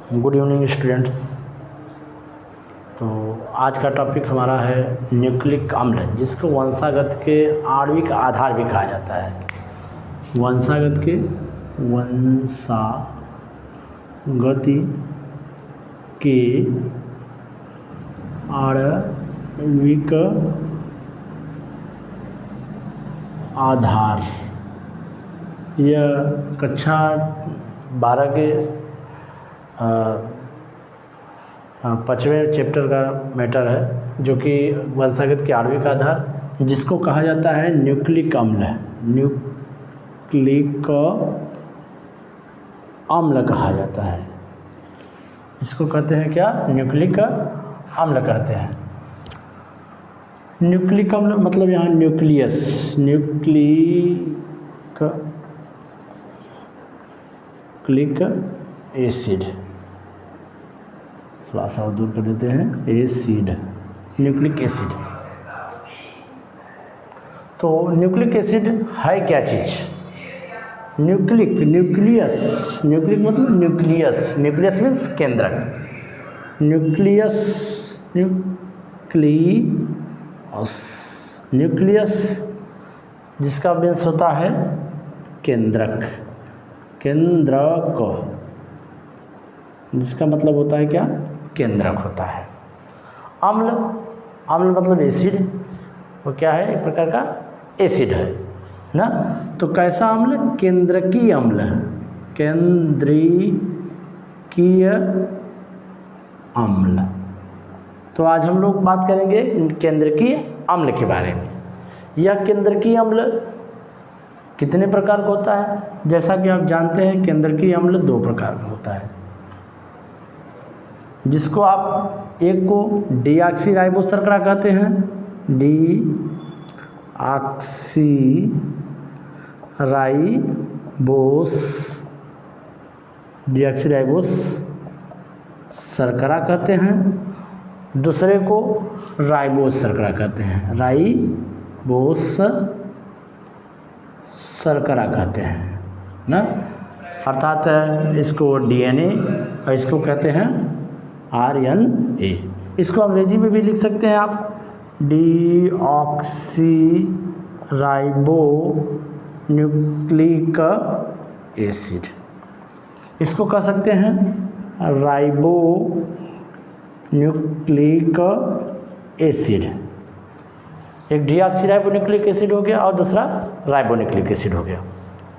Good evening students. तो आज का टॉपिक हमारा है न्यूक्लिक अम्ल, जिसको वंशागत के आणविक आधार भी कहा जाता है। वंशागत के आणविक आधार, यह कक्षा 12 के 5वें चैप्टर का मैटर है, जो कि वंशागत के आणविक आधार, जिसको कहा जाता है न्यूक्लिक अम्ल। न्यूक्लिक अम्ल कहा जाता है। इसको कहते हैं क्या? न्यूक्लिक अम्ल कहते हैं। न्यूक्लिक अम्ल मतलब यहाँ न्यूक्लियस, न्यूक्लिक एसिड, थोड़ा सा और दूर कर देते हैं, एसिड, न्यूक्लिक एसिड। तो न्यूक्लिक एसिड है क्या चीज़? न्यूक्लियस मतलब न्यूक्लियस मीन्स केंद्रक। न्यूक्लियस जिसका मीन्स होता है केंद्रक, जिसका मतलब होता है क्या? केंद्रक होता है। अम्ल मतलब एसिड, वो क्या है? एक प्रकार का एसिड है ना। तो कैसा अम्ल? केंद्रकीय अम्ल, केंद्रीय अम्ल। तो आज हम लोग बात करेंगे केंद्रकीय अम्ल के बारे में। यह केंद्रकीय अम्ल कितने प्रकार का होता है? जैसा कि आप जानते हैं, केंद्रकीय अम्ल 2 प्रकार का होता है, जिसको आप एक को डीऑक्सीराइबोस शर्करा कहते हैं, डीऑक्सीराइबोस शर्करा कहते हैं। दूसरे को राइबोस शर्करा कहते हैं, राइबोस शर्करा कहते हैं ना। अर्थात इसको डीएनए और इसको कहते हैं आरएनए। इसको अंग्रेजी में भी लिख सकते हैं आप, डीऑक्सीराइबो न्यूक्लिक एसिड। इसको कह सकते हैं राइबो न्यूक्लिक एसिड। एक डीऑक्सीराइबो न्यूक्लिक एसिड हो गया और दूसरा राइबो न्यूक्लिक एसिड हो गया।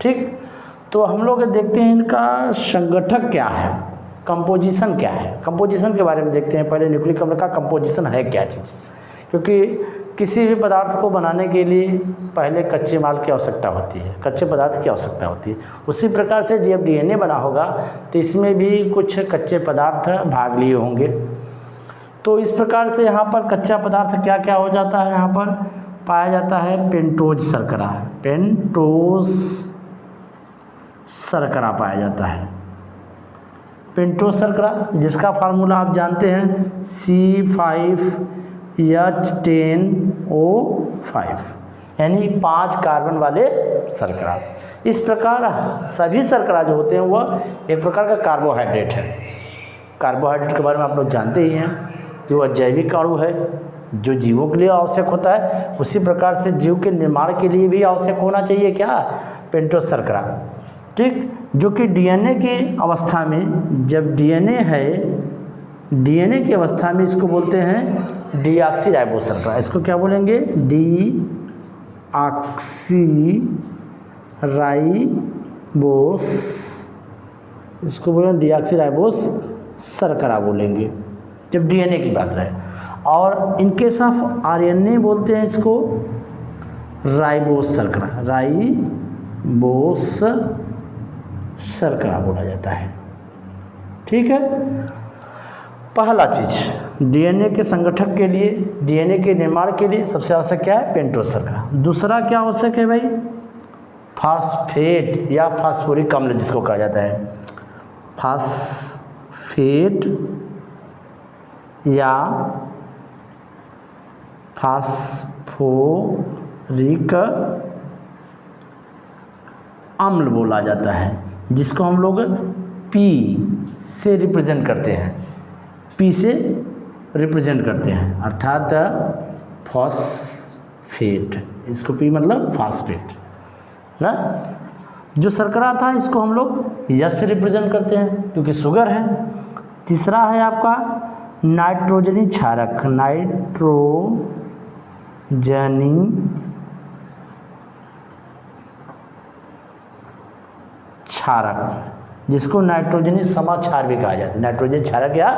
ठीक, तो हम लोग देखते हैं इनका संगठक क्या है, कंपोजिशन क्या है। कंपोजिशन के बारे में देखते हैं। पहले न्यूक्लिक अम्ल का कंपोजिशन है क्या चीज़, क्योंकि किसी भी पदार्थ को बनाने के लिए पहले कच्चे माल की आवश्यकता होती है, कच्चे पदार्थ की आवश्यकता होती है। उसी प्रकार से जब डीएनए बना होगा तो इसमें भी कुछ कच्चे पदार्थ भाग लिए होंगे। तो इस प्रकार से यहाँ पर कच्चा पदार्थ क्या क्या हो जाता है? यहाँ पर पाया जाता है पेंटोज शर्करा पाया जाता है। पेंटोज शर्करा, जिसका फार्मूला आप जानते हैं C5H10O5, यानी 5 कार्बन वाले शर्करा। इस प्रकार सभी शर्करा जो होते हैं वह एक प्रकार का कार्बोहाइड्रेट है। कार्बोहाइड्रेट के बारे में आप लोग जानते ही हैं कि वह जैविक अणु है जो जीवों के लिए आवश्यक होता है। उसी प्रकार से जीव के निर्माण के लिए भी आवश्यक होना चाहिए क्या? पेंटोज शर्करा। ठीक, जो कि डीएनए की अवस्था में, जब डीएनए की अवस्था में इसको बोलते हैं डीऑक्सीराइबोस शर्करा। इसको क्या बोलेंगे? इसको बोलेंगे डीऑक्सीराइबोस शर्करा बोलेंगे जब डीएनए की बात रहे। और इनके साथ आरएनए बोलते हैं इसको राइबोस शर्करा बोला जाता है। ठीक है, पहला चीज डीएनए के संगठक के लिए, डीएनए के निर्माण के लिए सबसे आवश्यक क्या है? पेंटोज शर्करा। दूसरा क्या आवश्यक है भाई? फास्फेट या फास्फोरिक अम्ल, जिसको कहा जाता है फास्फेट या फास्फोरिक अम्ल बोला जाता है, जिसको हम लोग से रिप्रेजेंट करते हैं, पी से रिप्रेजेंट करते हैं, अर्थात फॉस्फेट। इसको पी मतलब फास्फेट ना। जो शर्करा था इसको हम लोग यस से रिप्रेजेंट करते हैं क्योंकि शुगर है। तीसरा है आपका नाइट्रोजनी क्षारक, नाइट्रोजनी क्षारक, जिसको नाइट्रोजनी समाक्षार भी कहा जाता है। नाइट्रोजन क्षारक या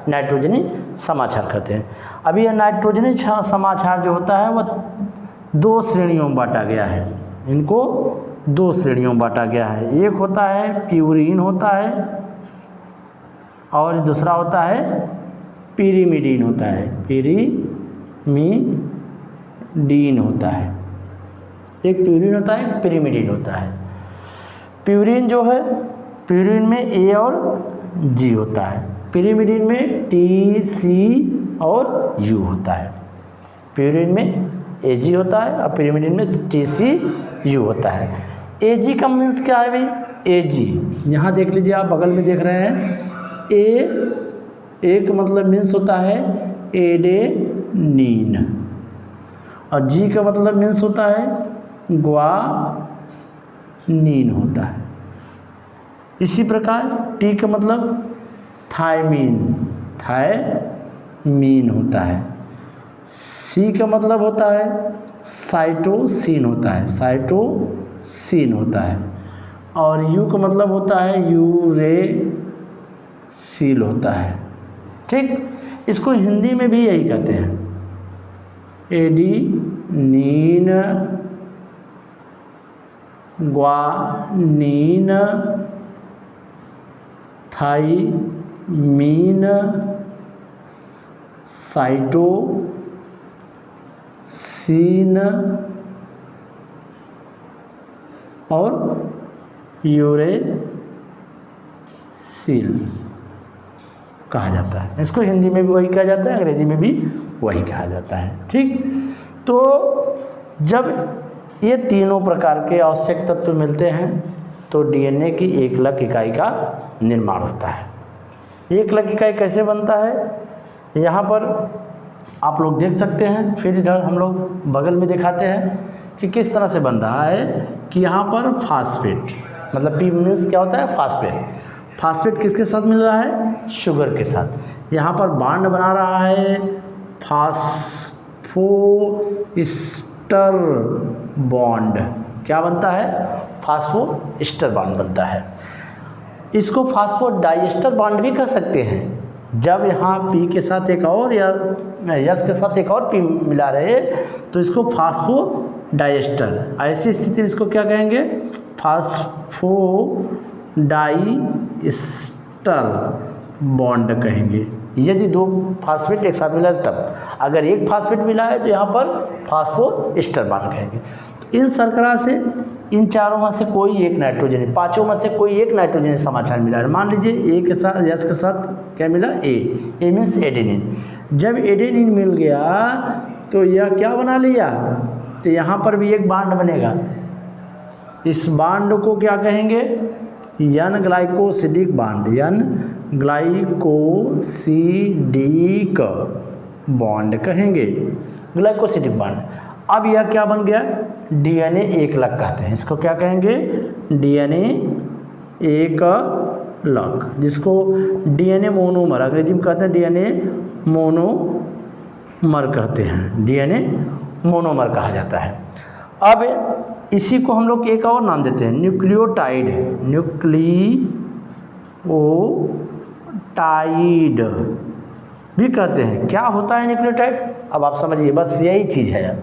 नाइट्रोजनी समाक्षार कहते हैं। अब यह नाइट्रोजनी समाक्षार जो होता है वह दो श्रेणियों में बांटा गया है। इनको दो श्रेणियों में बांटा गया है। एक होता है प्यूरीन होता है और दूसरा होता है पिरिमिडीन होता है। पिरिमिडीन होता है, एक प्यूरीन होता है, एक पिरिमिडीन होता है। प्यूरीन जो है, प्यूरीन में ए और जी होता है, पिरिमिडीन में टी सी और यू होता है। प्यूरीन में ए जी होता है और पिरिमिडीन में टी सी यू होता है। ए जी का मीन्स क्या है भाई? ए जी यहाँ देख लीजिए, आप बगल में देख रहे हैं। एक मतलब मीन्स होता है एडेनिन और जी का मतलब मीन्स होता है ग्वानिन होता है। इसी प्रकार टी का मतलब थायमीन होता है। सी का मतलब होता है साइटोसिन होता है और यू का मतलब होता है यूरेसिल होता है। ठीक, इसको हिंदी में भी यही कहते हैं, एडिनिन, ग्वानिन, थाइमीन, साइटोसिन और यूरेसिल कहा जाता है। इसको हिंदी में भी वही कहा जाता है, अंग्रेजी में भी वही कहा जाता है। ठीक, तो जब ये तीनों प्रकार के आवश्यक तत्व मिलते हैं तो डीएनए की एकलक इकाई का निर्माण होता है। एकलक इकाई कैसे बनता है, यहाँ पर आप लोग देख सकते हैं। फिर इधर हम लोग बगल में दिखाते हैं कि किस तरह से बन रहा है कि यहाँ पर फास्फेट, मतलब पी मीन्स क्या होता है? फास्फेट। फास्फेट किसके साथ मिल रहा है? शुगर के साथ। यहाँ पर बॉन्ड बना रहा है फास्फोइस्टर बॉन्ड। क्या बनता है? फास्फोइस्टर बॉन्ड बनता है। इसको फास्फोडाइएस्टर बॉन्ड भी कह सकते हैं। जब यहाँ पी के साथ एक और या यस के साथ एक और पी मिला रहे तो इसको फास्फोडाइएस्टर, ऐसी स्थिति में इसको क्या कहेंगे? फास्फोडाइएस्टर बॉन्ड कहेंगे। यदि दो फास्फेट एक साथ मिला तब, अगर एक फास्फेट मिला है तो यहाँ पर फास्फोइस्टर बॉन्ड कहेंगे। तो इन शर्करा से इन चारों में से कोई एक नाइट्रोजन, पांचों में से कोई एक नाइट्रोजन समाचार मिला है। मान लीजिए ए के साथ यस के साथ क्या मिला? ए मीन्स एडेनिन। जब एडेनिन मिल गया तो यह क्या बना लिया? तो यहाँ पर भी एक बॉन्ड बनेगा। इस बॉन्ड को क्या कहेंगे? N glycosidic bond, N glycosidic bond कहेंगे, ग्लाइकोसिडिक बॉन्ड। अब यह क्या बन गया? डीएनए एकलक कहते हैं। इसको क्या कहेंगे? डीएनए एकलक, जिसको डीएनए मोनोमर अंग्रेजी में कहते हैं, डीएनए मोनोमर कहते हैं, डीएनए मोनोमर कहा जाता है। अब इसी को हम लोग एक और नाम देते हैं न्यूक्लियोटाइड, न्यूक्लियोटाइड भी कहते हैं। क्या होता है न्यूक्लियोटाइड? अब आप समझिए, बस यही चीज़ है।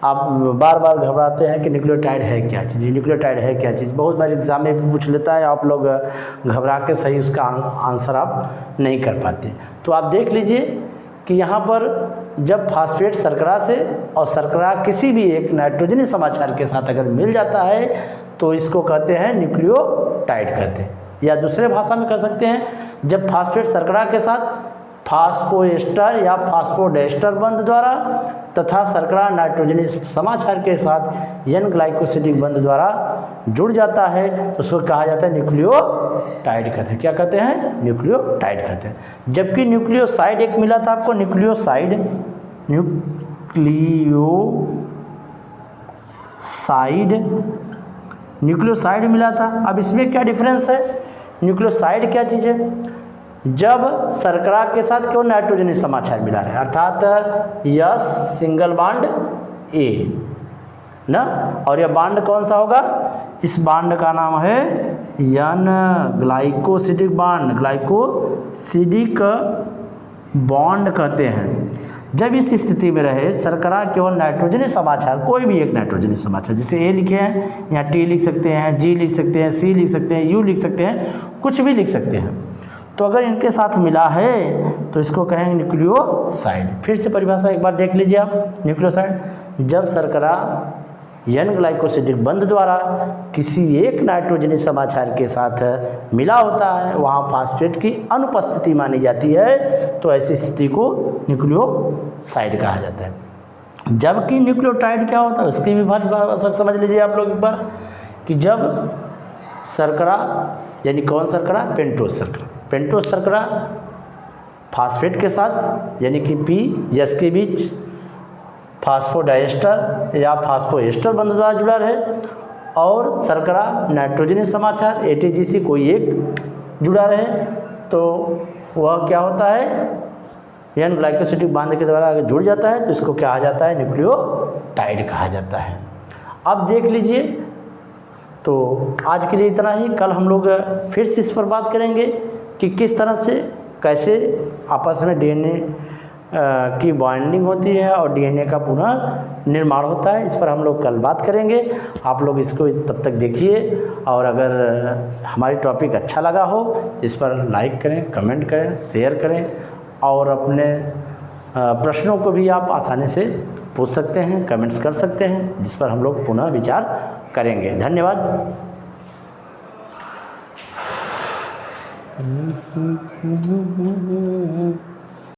आप बार बार घबराते हैं कि न्यूक्लियोटाइड है क्या चीज़, न्यूक्लियोटाइड है क्या चीज़। बहुत बार एग्जाम में भी पूछ लेता है, आप लोग घबरा के सही उसका आंसर आप नहीं कर पाते। तो आप देख लीजिए कि यहाँ पर जब फास्फेट शर्करा से और शर्करा किसी भी एक नाइट्रोजनी समाचार के साथ अगर मिल जाता है तो इसको कहते हैं न्यूक्लियोटाइड कहते हैं। या दूसरे भाषा में कह सकते हैं, जब फास्फेट शर्करा के साथ फास्फोएस्टर या फास्फोडाइस्टर बंध द्वारा तथा शर्करा नाइट्रोजनस समाक्षार के साथ एन ग्लाइकोसिडिक बंध द्वारा जुड़ जाता है तो उसको कहा जाता है न्यूक्लियोटाइड कहते हैं। क्या कहते हैं? न्यूक्लियोटाइड कहते हैं। जबकि न्यूक्लियोसाइड एक मिला था आपको, न्यूक्लियोसाइड मिला था। अब इसमें क्या डिफरेंस है? न्यूक्लियोसाइड क्या चीज़ है? जब शर्करा के साथ केवल नाइट्रोजनस समाक्षार मिला है, अर्थात यस सिंगल बॉन्ड ए ना, और यह बॉन्ड कौन सा होगा? इस बॉन्ड का नाम है N glycosidic bond, glycosidic bond कहते हैं। जब इस स्थिति में रहे शर्करा केवल नाइट्रोजनस समाक्षार, कोई भी एक नाइट्रोजनस समाक्षार, जैसे ए लिखे हैं, यहाँ टी लिख सकते हैं, जी लिख सकते हैं, सी लिख सकते हैं, यू लिख सकते हैं, कुछ भी लिख सकते हैं, तो अगर इनके साथ मिला है तो इसको कहेंगे न्यूक्लियोसाइड। फिर से परिभाषा एक बार देख लीजिए आप। न्यूक्लियोसाइड जब शर्करा एन ग्लाइकोसिडिक बंध द्वारा किसी एक नाइट्रोजनस समाक्षार के साथ मिला होता है, वहाँ फास्फेट की अनुपस्थिति मानी जाती है, तो ऐसी स्थिति को न्यूक्लियोसाइड कहा जाता है। जबकि न्यूक्लियोटाइड क्या होता है उसकी भी सब समझ लीजिए आप लोग एक बार, कि जब शर्करा यानी कौन शर्करा? पेंटोस शर्करा। पेंटोस शर्करा फास्फेट के साथ यानी कि पी एस के बीच फास्फोडाइस्टर या फास्फोएस्टर बंध द्वारा जुड़ा रहे, और शर्करा नाइट्रोजनस समाक्षार ATGC कोई एक जुड़ा रहे, तो वह क्या होता है? एन ग्लाइकोसिडिक बॉन्ड के द्वारा अगर जुड़ जाता है तो इसको क्या कहा जाता है? न्यूक्लियोटाइड कहा जाता है। अब देख लीजिए, तो आज के लिए इतना ही। कल हम लोग फिर से इस पर बात करेंगे कि किस तरह से कैसे आपस में DNA की बॉन्डिंग होती है और DNA का पुनः निर्माण होता है। इस पर हम लोग कल बात करेंगे। आप लोग इसको तब तक देखिए, और अगर हमारी टॉपिक अच्छा लगा हो तो इस पर लाइक करें, कमेंट करें, शेयर करें, और अपने प्रश्नों को भी आप आसानी से पूछ सकते हैं, कमेंट्स कर सकते हैं, जिस पर हम लोग पुनः विचार करेंगे। धन्यवाद।